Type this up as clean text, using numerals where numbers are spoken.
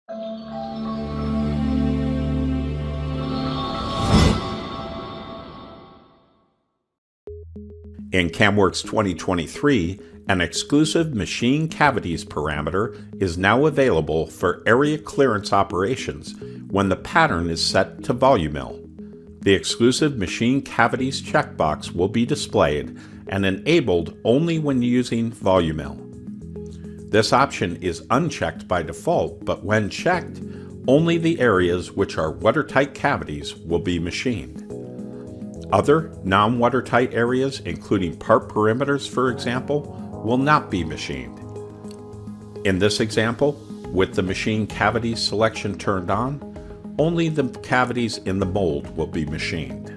In CAMWorks 2023, an exclusive machine cavities parameter is now available for area clearance operations when the pattern is set to Volumill. The exclusive machine cavities checkbox will be displayed and enabled only when using Volumill. This option is unchecked by default, but when checked, only the areas which are watertight cavities will be machined. Other non-watertight areas, including part perimeters for example, will not be machined. In this example, with the machine cavities selection turned on, only the cavities in the mold will be machined.